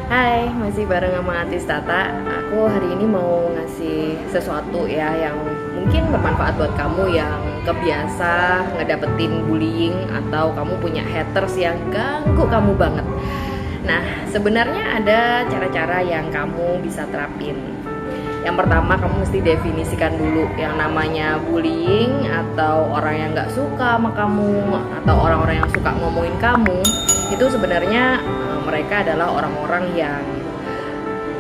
Hai, masih bareng sama Atis Tata. Aku hari ini mau ngasih sesuatu ya yang mungkin bermanfaat buat kamu yang kebiasa ngedapetin bullying atau kamu punya haters yang ganggu kamu banget. Nah, sebenarnya ada cara-cara yang kamu bisa terapin. Yang pertama, kamu mesti definisikan dulu yang namanya bullying atau orang yang gak suka sama kamu atau orang-orang yang suka ngomongin kamu. Itu sebenarnya mereka adalah orang-orang yang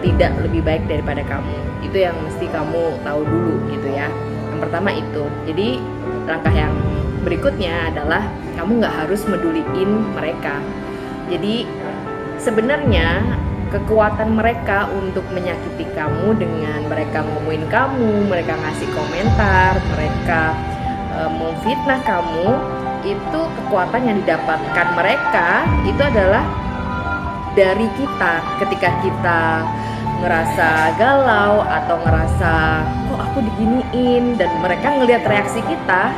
tidak lebih baik daripada kamu. Itu yang mesti kamu tahu dulu gitu ya. Yang pertama itu. Jadi langkah yang berikutnya adalah kamu gak harus meduliin mereka. Jadi sebenarnya kekuatan mereka untuk menyakiti kamu dengan mereka ngomongin kamu, mereka ngasih komentar, mereka memfitnah kamu, itu kekuatan yang didapatkan mereka itu adalah dari kita. Ketika kita ngerasa galau atau ngerasa kok aku diginiin dan mereka ngelihat reaksi kita,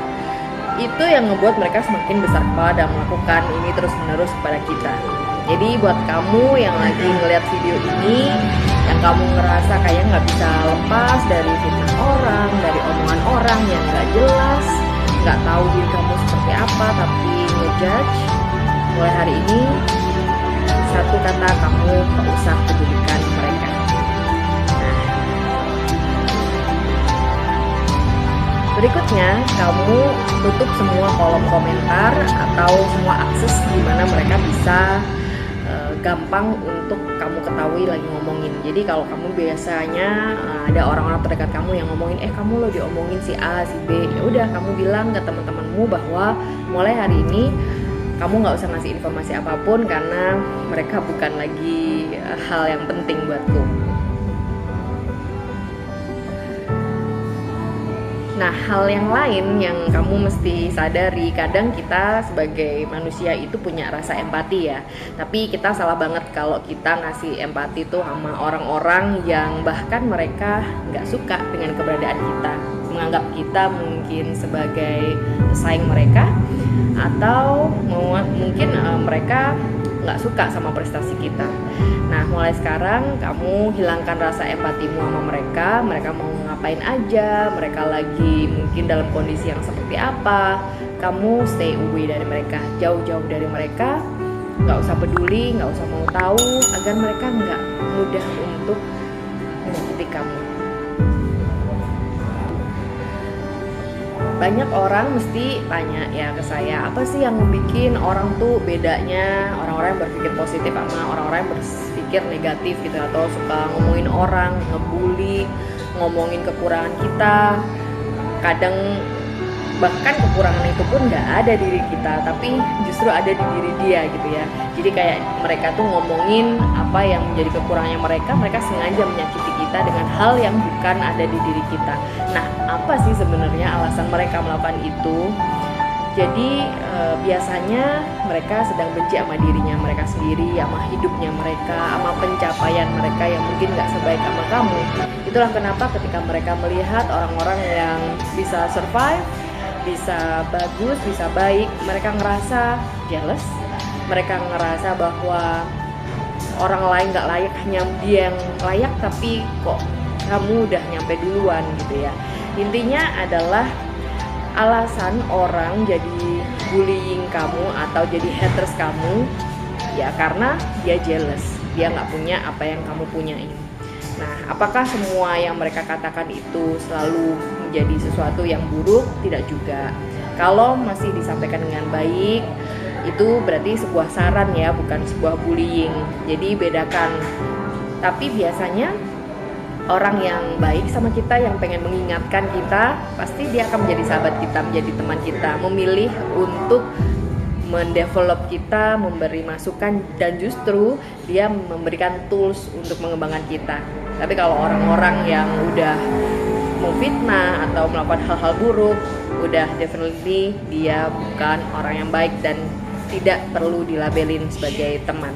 itu yang ngebuat mereka semakin besar kepala dan melakukan ini terus menerus kepada kita. Jadi buat kamu yang lagi ngeliat video ini, yang kamu ngerasa kayak nggak bisa lepas dari fitnah orang, dari omongan orang yang nggak jelas, nggak tahu diri kamu seperti apa, tapi ngejudge, mulai hari ini satu kata, kamu nggak usah pedulikan mereka. Nah, berikutnya kamu tutup semua kolom komentar atau semua akses di mana mereka bisa gampang untuk kamu ketahui lagi ngomongin. Jadi kalau kamu biasanya ada orang-orang terdekat kamu yang ngomongin, kamu lo diomongin si A, si B, ya udah kamu bilang ke teman-temanmu bahwa mulai hari ini kamu nggak usah ngasih informasi apapun karena mereka bukan lagi hal yang penting buatku. Nah, hal yang lain yang kamu mesti sadari, kadang kita sebagai manusia itu punya rasa empati ya. Tapi kita salah banget kalau kita ngasih empati tuh sama orang-orang yang bahkan mereka nggak suka dengan keberadaan kita, menganggap kita mungkin sebagai pesaing mereka, atau mungkin mereka nggak suka sama prestasi kita. Nah, mulai sekarang kamu hilangkan rasa empatimu sama mereka. Mereka mau ngapain aja, mereka lagi mungkin dalam kondisi yang seperti apa, kamu stay away dari mereka, jauh-jauh dari mereka. Nggak usah peduli, nggak usah mau tahu, agar mereka nggak mudah untuk menyakiti kamu. Banyak orang mesti tanya ya ke saya, apa sih yang bikin orang tuh bedanya orang-orang yang berpikir positif sama orang-orang yang berpikir negatif gitu, atau suka ngomongin orang, ngebully, ngomongin kekurangan kita. Kadang bahkan kekurangan itu pun nggak ada di diri kita, tapi justru ada di diri dia gitu ya. Jadi kayak mereka tuh ngomongin apa yang menjadi kekurangannya mereka, mereka sengaja menyakiti kita dengan hal yang bukan ada di diri kita. Nah, apa sih sebenarnya alasan mereka melakukan itu? Jadi biasanya mereka sedang benci sama dirinya mereka sendiri, sama hidupnya mereka, sama pencapaian mereka yang mungkin gak sebaik sama kamu. Itulah kenapa ketika mereka melihat orang-orang yang bisa survive, bisa bagus, bisa baik, mereka ngerasa jealous. Mereka ngerasa bahwa orang lain gak layak, hanya dia yang layak, tapi kok kamu udah nyampe duluan gitu ya. Intinya adalah alasan orang jadi bullying kamu atau jadi haters kamu ya karena dia jealous, dia nggak punya apa yang kamu punyain. Nah, apakah semua yang mereka katakan itu selalu menjadi sesuatu yang buruk? Tidak juga. Kalau masih disampaikan dengan baik, itu berarti sebuah saran ya, bukan sebuah bullying. Jadi bedakan. Tapi biasanya orang yang baik sama kita, yang pengen mengingatkan kita, pasti dia akan menjadi sahabat kita, menjadi teman kita, memilih untuk mendevelop kita, memberi masukan, dan justru dia memberikan tools untuk mengembangkan kita. Tapi kalau orang-orang yang udah memfitnah atau melakukan hal-hal buruk, udah definitely dia bukan orang yang baik dan tidak perlu dilabelin sebagai teman.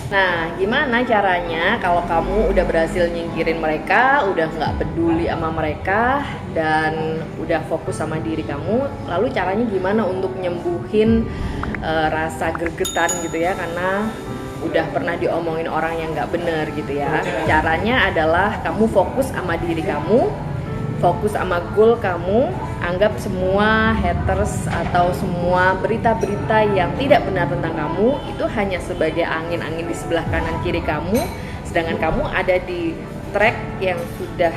Nah, gimana caranya kalau kamu udah berhasil nyingkirin mereka, udah nggak peduli sama mereka, dan udah fokus sama diri kamu, lalu caranya gimana untuk nyembuhin rasa gregetan gitu ya, karena udah pernah diomongin orang yang nggak bener gitu ya. Caranya adalah kamu fokus sama diri kamu, fokus sama goal kamu. Anggap semua haters atau semua berita-berita yang tidak benar tentang kamu itu hanya sebagai angin-angin di sebelah kanan kiri kamu, sedangkan kamu ada di track yang sudah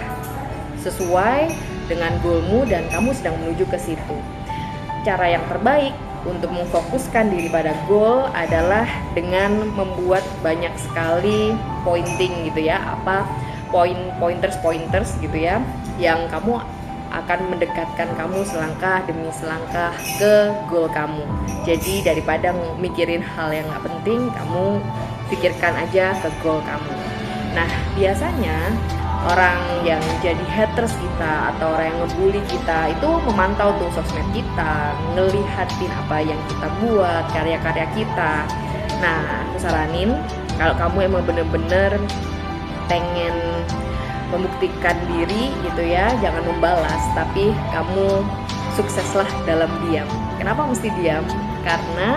sesuai dengan goalmu dan kamu sedang menuju ke situ. Cara yang terbaik untuk memfokuskan diri pada goal adalah dengan membuat banyak sekali pointing gitu ya, pointers gitu ya, yang kamu akan mendekatkan kamu selangkah demi selangkah ke goal kamu. Jadi daripada mikirin hal yang gak penting, kamu pikirkan aja ke goal kamu. Nah, biasanya orang yang jadi haters kita atau orang yang ngebully kita itu memantau tuh sosmed kita, ngelihatin apa yang kita buat, karya-karya kita. Nah, aku saranin kalau kamu emang bener-bener pengen membuktikan diri gitu ya, jangan membalas, tapi kamu sukseslah dalam diam. Kenapa mesti diam? Karena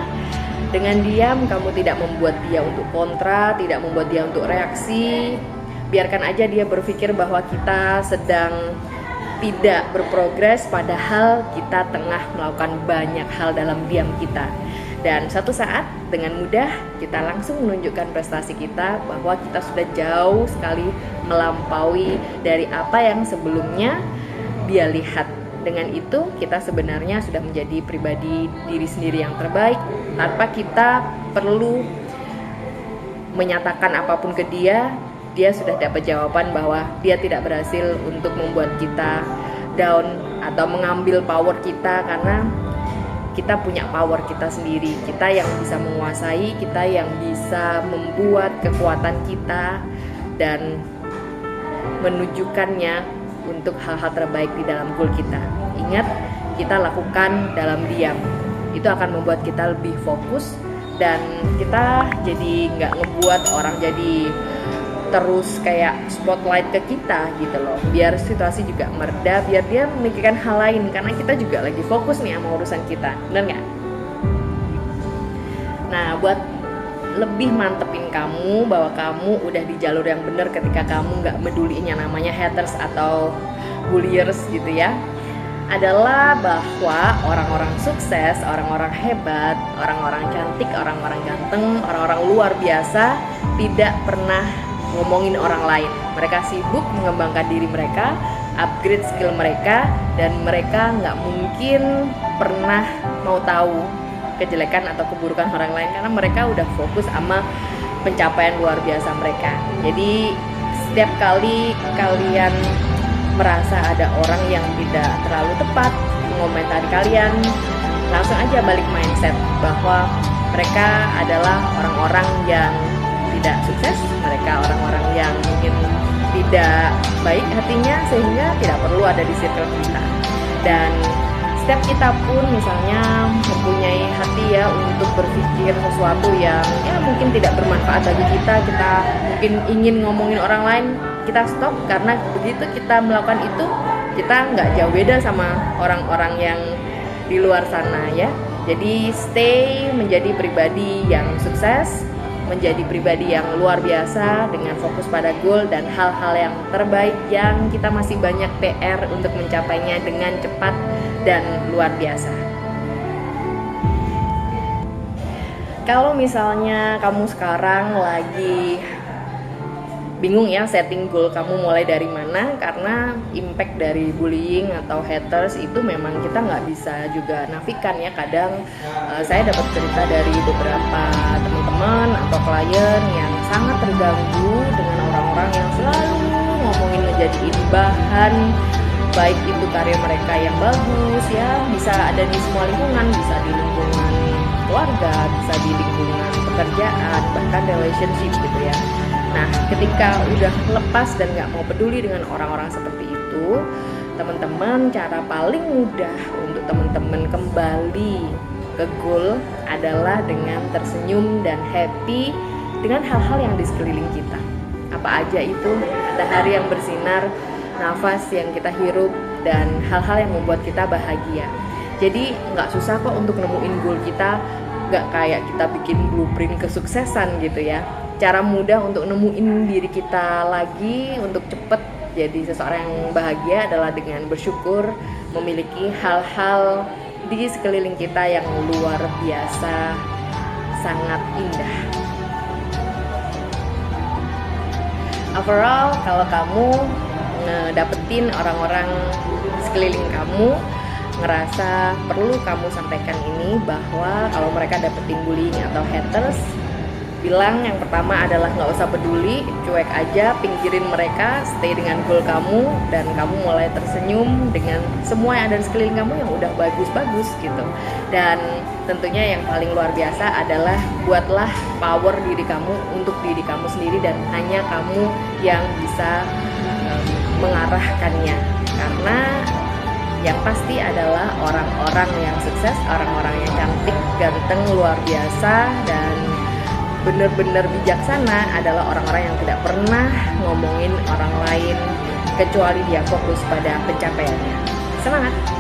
dengan diam kamu tidak membuat dia untuk kontra, tidak membuat dia untuk reaksi. Biarkan aja dia berpikir bahwa kita sedang tidak berprogres, padahal kita tengah melakukan banyak hal dalam diam kita. Dan suatu saat dengan mudah kita langsung menunjukkan prestasi kita bahwa kita sudah jauh sekali melampaui dari apa yang sebelumnya dia lihat. Dengan itu kita sebenarnya sudah menjadi pribadi diri sendiri yang terbaik tanpa kita perlu menyatakan apapun ke dia. Dia sudah dapat jawaban bahwa dia tidak berhasil untuk membuat kita down atau mengambil power kita, karena kita punya power kita sendiri. Kita yang bisa menguasai, kita yang bisa membuat kekuatan kita dan menunjukkannya untuk hal-hal terbaik di dalam goal kita. Ingat, kita lakukan dalam diam. Itu akan membuat kita lebih fokus dan kita jadi nggak ngebuat orang jadi terus kayak spotlight ke kita gitu loh. Biar situasi juga mereda, biar dia memikirkan hal lain, karena kita juga lagi fokus nih sama urusan kita, bener nggak? Nah, buat lebih mantepin kamu bahwa kamu udah di jalur yang bener ketika kamu nggak meduliin yang namanya haters atau bulliers gitu ya, adalah bahwa orang-orang sukses, orang-orang hebat, orang-orang cantik, orang-orang ganteng, orang-orang luar biasa tidak pernah ngomongin orang lain. Mereka sibuk mengembangkan diri mereka, upgrade skill mereka, dan mereka nggak mungkin pernah mau tahu kejelekan atau keburukan orang lain karena mereka udah fokus sama pencapaian luar biasa mereka. Jadi setiap kali kalian merasa ada orang yang tidak terlalu tepat mengomentari kalian, langsung aja balik mindset bahwa mereka adalah orang-orang yang tidak sukses, mereka orang-orang yang mungkin tidak baik hatinya sehingga tidak perlu ada di circle kita. Dan setiap kita pun misalnya mempunyai hati ya untuk berpikir sesuatu yang ya mungkin tidak bermanfaat bagi kita mungkin ingin ngomongin orang lain, kita stop, karena begitu kita melakukan itu kita nggak jauh beda sama orang-orang yang di luar sana ya. Jadi stay menjadi pribadi yang sukses, menjadi pribadi yang luar biasa dengan fokus pada goal dan hal-hal yang terbaik yang kita masih banyak PR untuk mencapainya dengan cepat dan luar biasa. Kalau misalnya kamu sekarang lagi bingung ya setting goal kamu mulai dari mana, karena impact dari bullying atau haters itu memang kita nggak bisa juga nafikan ya. Kadang saya dapat cerita dari beberapa teman-teman atau klien yang sangat terganggu dengan orang-orang yang selalu ngomongin ngejadiin bahan, baik itu karya mereka yang bagus ya, bisa ada di semua lingkungan, bisa di lingkungan keluarga, bisa di lingkungan pekerjaan, bahkan relationship gitu ya. Nah, ketika udah lepas dan gak mau peduli dengan orang-orang seperti itu, teman-teman, cara paling mudah untuk teman-teman kembali ke goal adalah dengan tersenyum dan happy dengan hal-hal yang di sekeliling kita. Apa aja itu, matahari yang bersinar, nafas yang kita hirup, dan hal-hal yang membuat kita bahagia. Jadi gak susah kok untuk nemuin goal kita gak kayak kita bikin blueprint kesuksesan gitu ya. Cara mudah untuk nemuin diri kita lagi untuk cepet jadi seseorang yang bahagia adalah dengan bersyukur, memiliki hal-hal di sekeliling kita yang luar biasa, sangat indah. Overall, kalau kamu ngedapetin orang-orang sekeliling kamu ngerasa perlu kamu sampaikan ini, bahwa kalau mereka dapetin bullying atau haters, bilang yang pertama adalah nggak usah peduli, cuek aja, pinggirin mereka, stay dengan goal kamu, dan kamu mulai tersenyum dengan semua yang ada di sekeliling kamu yang udah bagus-bagus gitu. Dan tentunya yang paling luar biasa adalah buatlah power diri kamu untuk diri kamu sendiri, dan hanya kamu yang bisa mengarahkannya. Karena yang pasti adalah orang-orang yang sukses, orang-orang yang cantik, ganteng, luar biasa, dan benar-benar bijaksana adalah orang-orang yang tidak pernah ngomongin orang lain kecuali dia fokus pada pencapaiannya. Semangat!